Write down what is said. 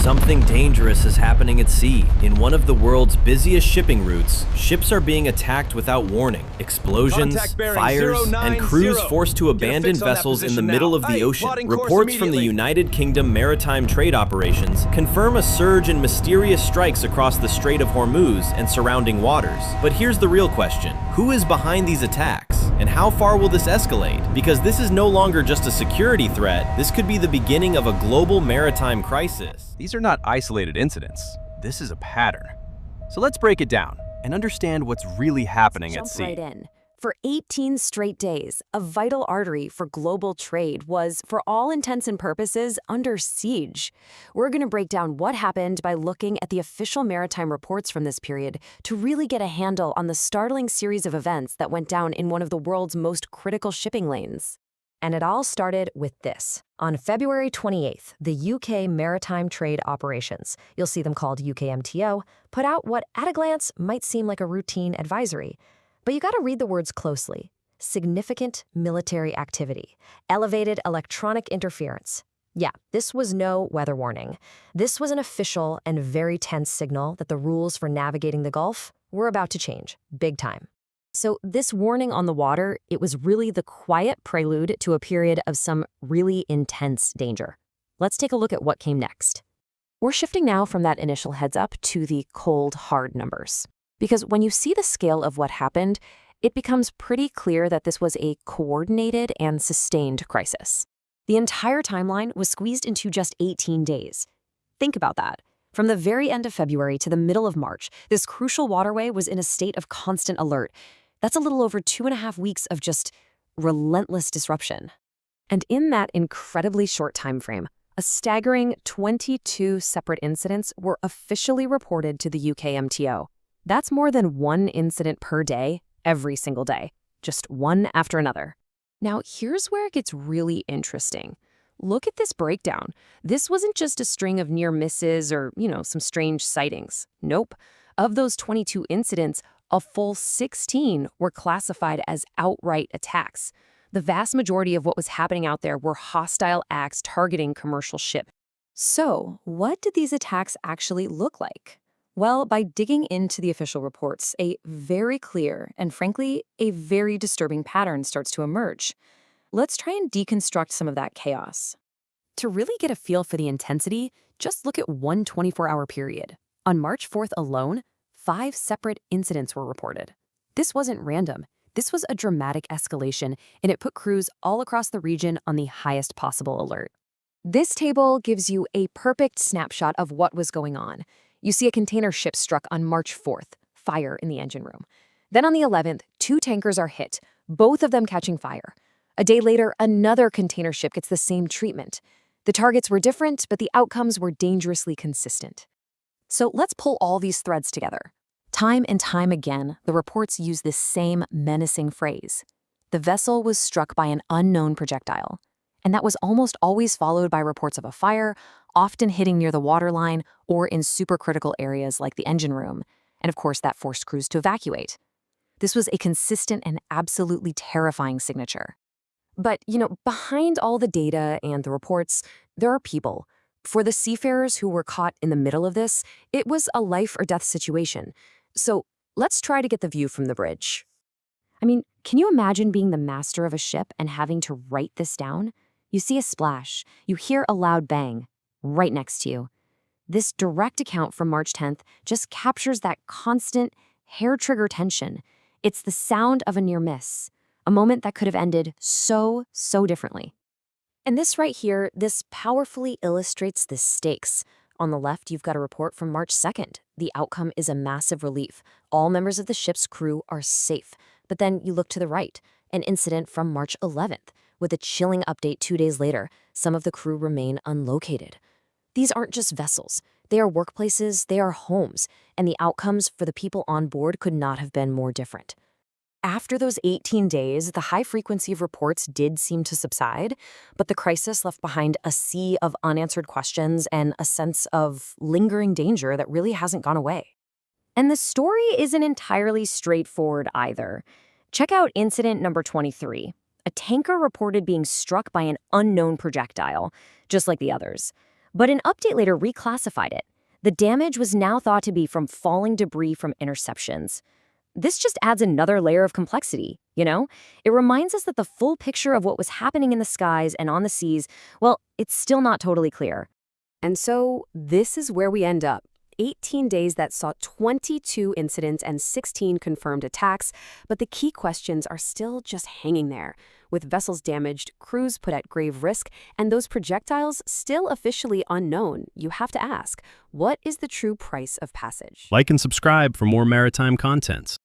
Something dangerous is happening at sea. In one of the world's busiest shipping routes, ships are being attacked without warning. Explosions, fires, and crews forced to abandon vessels in the middle of the ocean. Reports from the United Kingdom Maritime Trade Operations confirm a surge in mysterious strikes across the Strait of Hormuz and surrounding waters. But here's the real question. Who is behind these attacks? And how far will this escalate? Because this is no longer just a security threat, this could be the beginning of a global maritime crisis. These are not isolated incidents. This is a pattern. So let's break it down and understand what's really happening at sea. Jump right in. For 18 straight days, a vital artery for global trade was, for all intents and purposes, under siege. We're going to break down what happened by looking at the official maritime reports from this period to really get a handle on the startling series of events that went down in one of the world's most critical shipping lanes. And it all started with this. On February 28th, the UK Maritime Trade Operations, you'll see them called UKMTO, put out what at a glance might seem like a routine advisory. But you gotta read the words closely. Significant military activity. Elevated electronic interference. Yeah, this was no weather warning. This was an official and very tense signal that the rules for navigating the Gulf were about to change, big time. So this warning on the water, it was really the quiet prelude to a period of some really intense danger. Let's take a look at what came next. We're shifting now from that initial heads up to the cold, hard numbers. Because when you see the scale of what happened, it becomes pretty clear that this was a coordinated and sustained crisis. The entire timeline was squeezed into just 18 days. Think about that. From the very end of February to the middle of March, this crucial waterway was in a state of constant alert. That's a little over 2.5 weeks of just relentless disruption. And in that incredibly short time frame, a staggering 22 separate incidents were officially reported to the UKMTO. That's more than one incident per day, every single day, just one after another. Now, here's where it gets really interesting. Look at this breakdown. This wasn't just a string of near misses or, some strange sightings. Nope. Of those 22 incidents, a full 16 were classified as outright attacks. The vast majority of what was happening out there were hostile acts targeting commercial ships. So, what did these attacks actually look like? Well, by digging into the official reports, a very clear and, frankly, a very disturbing pattern starts to emerge. Let's try and deconstruct some of that chaos. To really get a feel for the intensity, just look at one 24-hour period. On March 4th alone, 5 separate incidents were reported. This wasn't random. This was a dramatic escalation, and it put crews all across the region on the highest possible alert. This table gives you a perfect snapshot of what was going on. You see a container ship struck on March 4th, fire in the engine room. Then on the 11th, 2 tankers are hit, both of them catching fire. A day later, another container ship gets the same treatment. The targets were different, but the outcomes were dangerously consistent. So let's pull all these threads together. Time and time again, the reports use this same menacing phrase. The vessel was struck by an unknown projectile. And that was almost always followed by reports of a fire, often hitting near the waterline or in supercritical areas like the engine room. And of course, that forced crews to evacuate. This was a consistent and absolutely terrifying signature. But, behind all the data and the reports, there are people. For the seafarers who were caught in the middle of this, it was a life or death situation. So let's try to get the view from the bridge. Can you imagine being the master of a ship and having to write this down? You see a splash, you hear a loud bang, right next to you. This direct account from March 10th just captures that constant, hair-trigger tension. It's the sound of a near miss, a moment that could have ended so differently. And this right here, this powerfully illustrates the stakes. On the left, you've got a report from March 2nd. The outcome is a massive relief. All members of the ship's crew are safe. But then you look to the right, an incident from March 11th. With a chilling update 2 days later, some of the crew remain unlocated. These aren't just vessels. They are workplaces, they are homes, and the outcomes for the people on board could not have been more different. After those 18 days, the high frequency of reports did seem to subside, but the crisis left behind a sea of unanswered questions and a sense of lingering danger that really hasn't gone away. And the story isn't entirely straightforward either. Check out incident number 23. A tanker reported being struck by an unknown projectile, just like the others. But an update later reclassified it. The damage was now thought to be from falling debris from interceptions. This just adds another layer of complexity, you know? It reminds us that the full picture of what was happening in the skies and on the seas, well, it's still not totally clear. And so this is where we end up. 18 days that saw 22 incidents and 16 confirmed attacks, but the key questions are still just hanging there. With vessels damaged, crews put at grave risk, and those projectiles still officially unknown, you have to ask, what is the true price of passage? Like and subscribe for more maritime content.